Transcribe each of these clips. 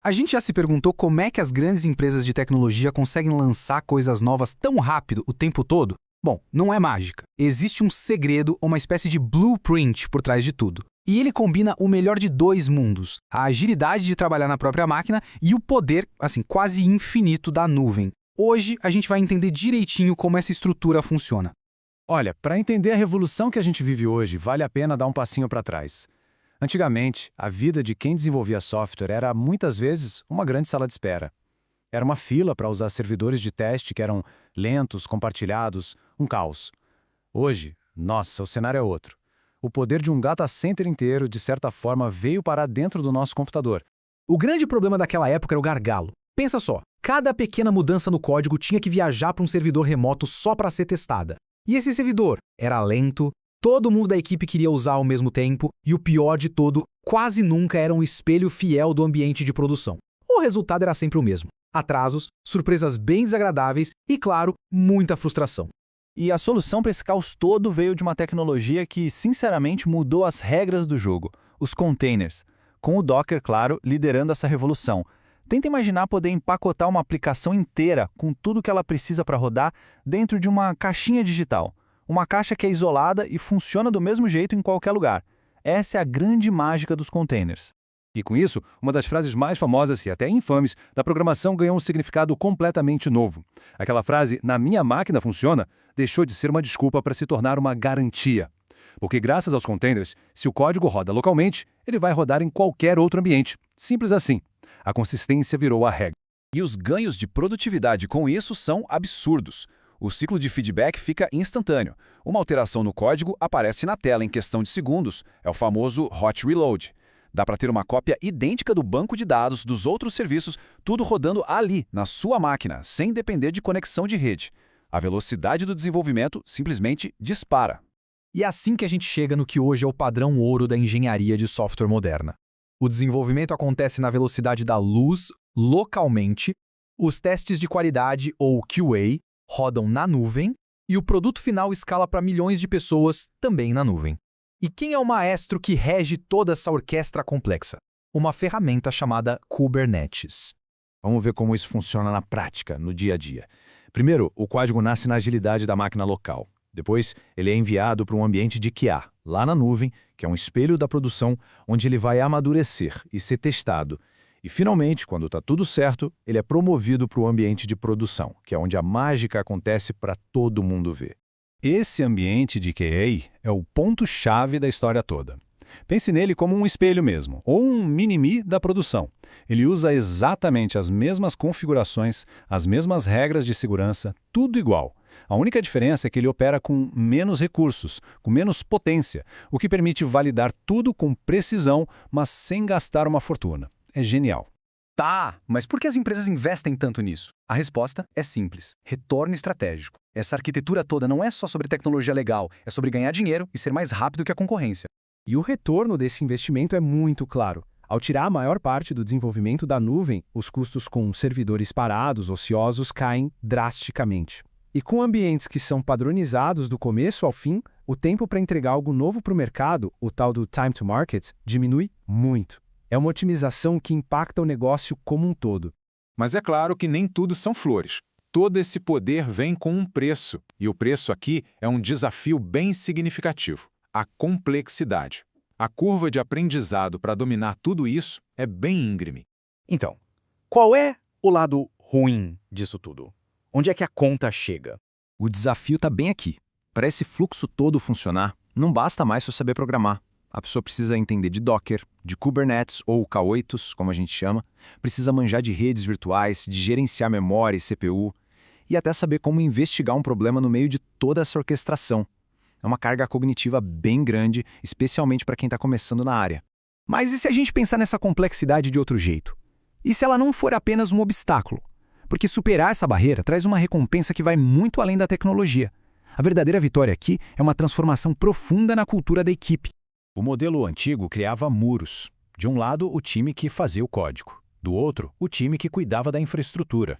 A gente já se perguntou como é que as grandes empresas de tecnologia conseguem lançar coisas novas tão rápido o tempo todo? Bom, não é mágica. Existe um segredo, uma espécie de blueprint por trás de tudo. E ele combina o melhor de dois mundos: a agilidade de trabalhar na própria máquina e o poder, quase infinito da nuvem. Hoje a gente vai entender direitinho como essa estrutura funciona. Olha, para entender a revolução que a gente vive hoje, vale a pena dar um passinho para trás. Antigamente, a vida de quem desenvolvia software era, muitas vezes, uma grande sala de espera. Era uma fila para usar servidores de teste que eram lentos, compartilhados, um caos. Hoje, nossa, o cenário é outro. O poder de um data center inteiro, de certa forma, veio parar dentro do nosso computador. O grande problema daquela época era o gargalo. Pensa só, cada pequena mudança no código tinha que viajar para um servidor remoto só para ser testada. E esse servidor era lento, todo mundo da equipe queria usar ao mesmo tempo, e o pior de tudo, quase nunca era um espelho fiel do ambiente de produção. O resultado era sempre o mesmo: atrasos, surpresas bem desagradáveis e, claro, muita frustração. E a solução para esse caos todo veio de uma tecnologia que, sinceramente, mudou as regras do jogo: os containers. Com o Docker, claro, liderando essa revolução. Tenta imaginar poder empacotar uma aplicação inteira com tudo que ela precisa para rodar dentro de uma caixinha digital. Uma caixa que é isolada e funciona do mesmo jeito em qualquer lugar. Essa é a grande mágica dos containers. E com isso, uma das frases mais famosas e até infames da programação ganhou um significado completamente novo. Aquela frase, "na minha máquina funciona", deixou de ser uma desculpa para se tornar uma garantia. Porque graças aos containers, se o código roda localmente, ele vai rodar em qualquer outro ambiente. Simples assim. A consistência virou a regra. E os ganhos de produtividade com isso são absurdos. O ciclo de feedback fica instantâneo. Uma alteração no código aparece na tela em questão de segundos. É o famoso hot reload. Dá para ter uma cópia idêntica do banco de dados dos outros serviços, tudo rodando ali, na sua máquina, sem depender de conexão de rede. A velocidade do desenvolvimento simplesmente dispara. E é assim que a gente chega no que hoje é o padrão ouro da engenharia de software moderna. O desenvolvimento acontece na velocidade da luz, localmente, os testes de qualidade, ou QA, rodam na nuvem, e o produto final escala para milhões de pessoas, também na nuvem. E quem é o maestro que rege toda essa orquestra complexa? Uma ferramenta chamada Kubernetes. Vamos ver como isso funciona na prática, no dia a dia. Primeiro, o código nasce na agilidade da máquina local. Depois, ele é enviado para um ambiente de QA, lá na nuvem, que é um espelho da produção, onde ele vai amadurecer e ser testado. E, finalmente, quando está tudo certo, ele é promovido para o ambiente de produção, que é onde a mágica acontece para todo mundo ver. Esse ambiente de QA é o ponto-chave da história toda. Pense nele como um espelho mesmo, ou um mini-me da produção. Ele usa exatamente as mesmas configurações, as mesmas regras de segurança, tudo igual. A única diferença é que ele opera com menos recursos, com menos potência, o que permite validar tudo com precisão, mas sem gastar uma fortuna. É genial. Tá, mas por que as empresas investem tanto nisso? A resposta é simples: retorno estratégico. Essa arquitetura toda não é só sobre tecnologia legal, é sobre ganhar dinheiro e ser mais rápido que a concorrência. E o retorno desse investimento é muito claro. Ao tirar a maior parte do desenvolvimento da nuvem, os custos com servidores parados, ociosos, caem drasticamente. E com ambientes que são padronizados do começo ao fim, o tempo para entregar algo novo para o mercado, o tal do time to market, diminui muito. É uma otimização que impacta o negócio como um todo. Mas é claro que nem tudo são flores. Todo esse poder vem com um preço, e o preço aqui é um desafio bem significativo: a complexidade. A curva de aprendizado para dominar tudo isso é bem íngreme. Então, qual é o lado ruim disso tudo? Onde é que a conta chega? O desafio está bem aqui. Para esse fluxo todo funcionar, não basta mais só saber programar. A pessoa precisa entender de Docker, de Kubernetes ou K8s, como a gente chama, precisa manjar de redes virtuais, de gerenciar memória e CPU, e até saber como investigar um problema no meio de toda essa orquestração. É uma carga cognitiva bem grande, especialmente para quem está começando na área. Mas e se a gente pensar nessa complexidade de outro jeito? E se ela não for apenas um obstáculo? Porque superar essa barreira traz uma recompensa que vai muito além da tecnologia. A verdadeira vitória aqui é uma transformação profunda na cultura da equipe. O modelo antigo criava muros. De um lado, o time que fazia o código. Do outro, o time que cuidava da infraestrutura.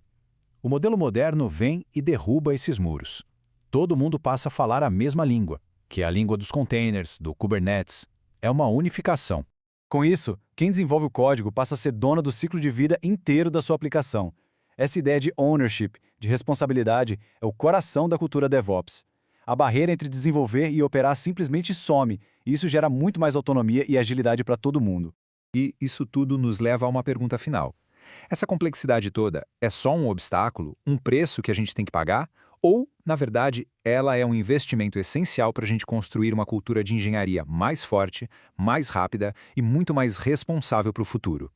O modelo moderno vem e derruba esses muros. Todo mundo passa a falar a mesma língua, que é a língua dos containers, do Kubernetes. É uma unificação. Com isso, quem desenvolve o código passa a ser dona do ciclo de vida inteiro da sua aplicação. Essa ideia de ownership, de responsabilidade, é o coração da cultura DevOps. A barreira entre desenvolver e operar simplesmente some, e isso gera muito mais autonomia e agilidade para todo mundo. E isso tudo nos leva a uma pergunta final. Essa complexidade toda é só um obstáculo, um preço que a gente tem que pagar? Ou, na verdade, ela é um investimento essencial para a gente construir uma cultura de engenharia mais forte, mais rápida e muito mais responsável para o futuro?